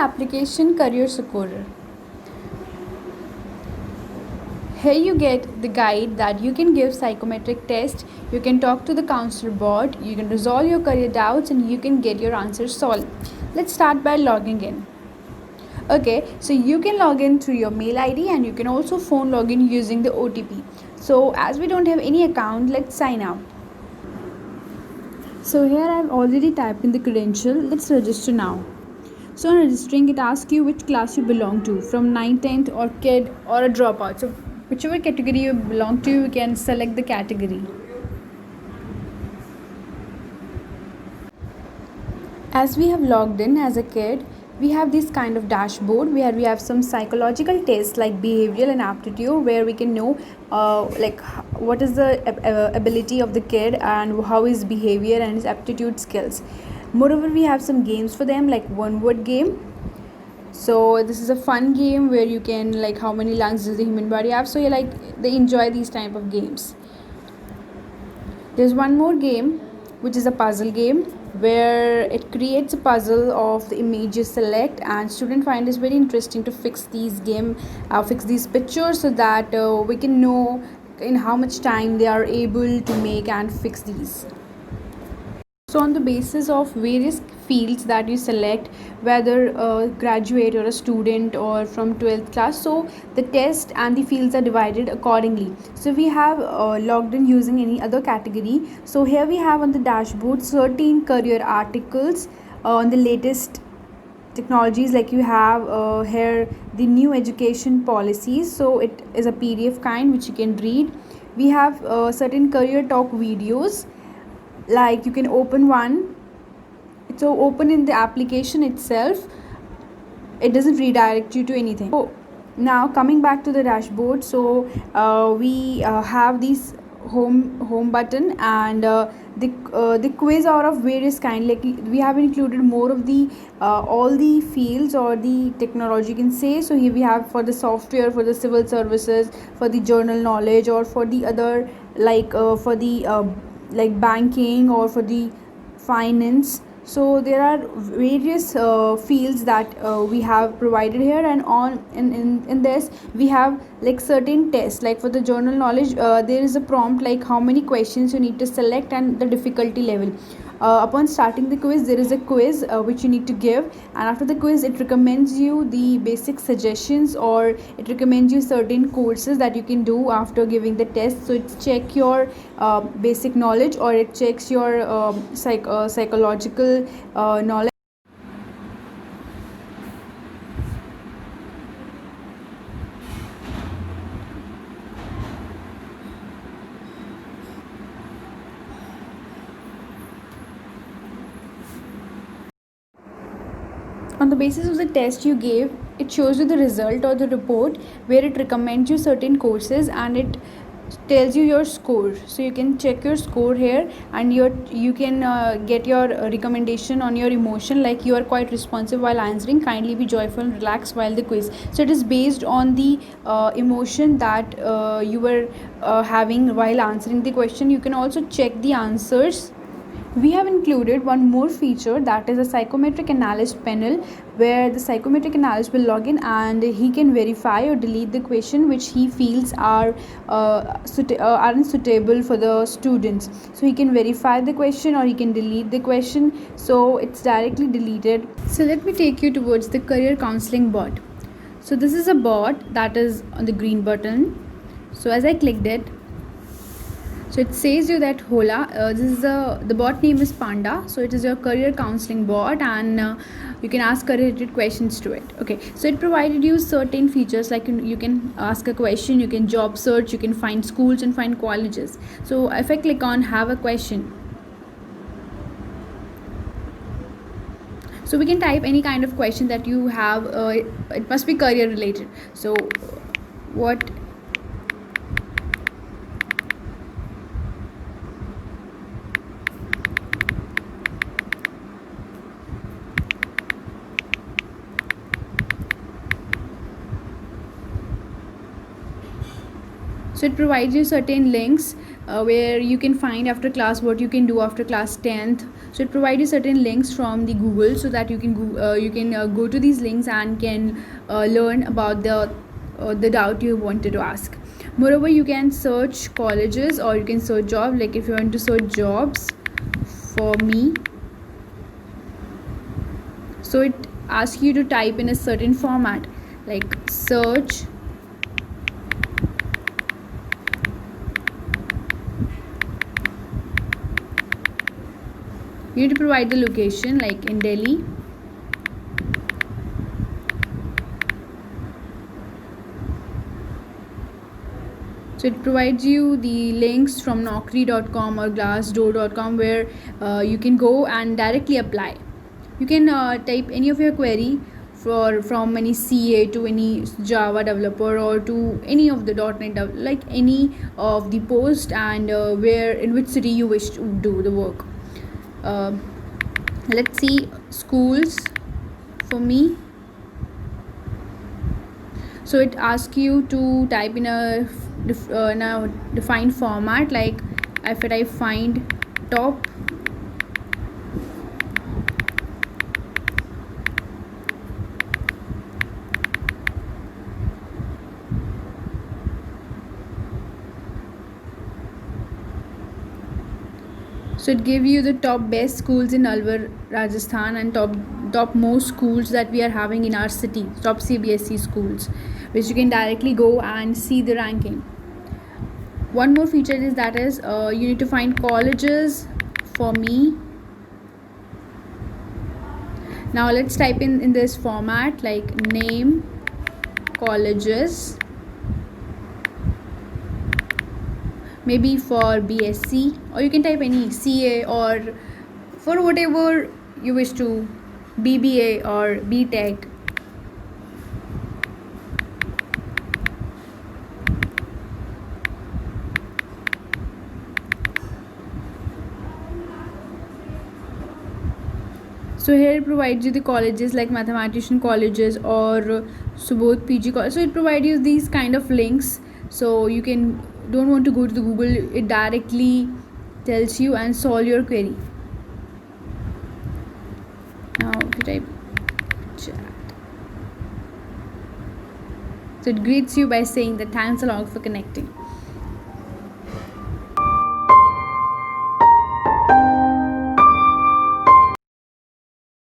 application Career Scorer. Here you get the guide that you can give psychometric test, you can talk to the counselor bot, you can resolve your career doubts, and you can get your answers solved. Let's start by logging in. Okay, so you can log in through your mail ID and you can also phone login using the OTP. So as we don't have any account, let's sign up. So here I've already typed in the credential. Let's register now. So on registering, it asks you which class you belong to, from 9th, 10th, or kid, or a dropout. So whichever category you belong to, you can select the category. As we have logged in as a kid, we have this kind of dashboard where we have some psychological tests like behavioral and aptitude, where we can know what is the ability of the kid and how his behavior and his aptitude skills. Moreover, we have some games for them, like one word game. So this is a fun game where you can, like, how many lungs does the human body have, so they enjoy these type of games. There's one more game which is a puzzle game, where it creates a puzzle of the image you select, and students find this very interesting to fix these pictures, so that we can know in how much time they are able to make and fix these. So on the basis of various fields that you select, whether a graduate or a student or from 12th class, so the test and the fields are divided accordingly. So we have logged in using any other category. So here we have on the dashboard certain career articles on the latest technologies, like you have here the new education policies, so it is a PDF kind which you can read. We have certain career talk videos, like you can open one. So open in the application itself, it doesn't redirect you to anything. So now coming back to the dashboard, so we have this home button, and the quiz are of various kind, like we have included more of the all the fields or the technology, you can say. So here we have for the software, for the civil services, for the journal knowledge, or for the other, for the like banking, or for the finance. So there are various fields that we have provided here, and in this we have like certain tests, like for the journal knowledge, there is a prompt like how many questions you need to select and the difficulty level. Upon starting the quiz, there is a quiz which you need to give, and after the quiz it recommends you the basic suggestions, or it recommends you certain courses that you can do after giving the test. So it check your basic knowledge, or it checks your psychological knowledge. On the basis of the test you gave, it shows you the result or the report, where it recommends you certain courses and it tells you your score. So you can check your score here, and you can get your recommendation on your emotion, like you are quite responsive while answering, kindly be joyful and relaxed while the quiz. So it is based on the emotion that you were having while answering the question. You can also check the answers. We have included one more feature, that is a psychometric analyst panel, where the psychometric analyst will log in and he can verify or delete the question which he feels are aren't suitable for the students. So he can verify the question or he can delete the question, so it's directly deleted. So let me take you towards the career counseling bot. So this is a bot that is on the green button. So as I clicked it, so it says you that hola, this is the bot name is Panda. So it is your career counseling bot, and you can ask career related questions to it. Okay, so it provided you certain features, like you can ask a question, you can job search, you can find schools and find colleges. So if I click on have a question, so we can type any kind of question that you have. It must be career related. So what So it provides you certain links where you can find after class what you can do after class 10th. So it provides you certain links from the Google, so that you can go to these links and can learn about the doubt you wanted to ask. Moreover, you can search colleges or you can search job. Like if you want to search jobs for me, so it asks you to type in a certain format like search you need to provide the location like in Delhi. So it provides you the links from Naukri.com or Glassdoor.com where you can go and directly apply. You can type any of your query from any CA to any Java developer or to any of the .NET like any of the post, and where in which city you wish to do the work. Let's see schools for me. So it asks you to type in a defined format, like if I find top so it gives you the top best schools in Alwar, Rajasthan, and top most schools that we are having in our city, top CBSE schools, which you can directly go and see the ranking. One more feature is you need to find colleges for me. Now let's type in this format like name colleges, maybe for BSc, or you can type any CA or for whatever you wish to, BBA or BTech. So here it provides you the colleges like mathematician colleges or Subodh PG college. So it provides you these kind of links, so you don't want to go to the Google, it directly tells you and solve your query. Now if you type chat, so it greets you by saying that thanks a lot for connecting.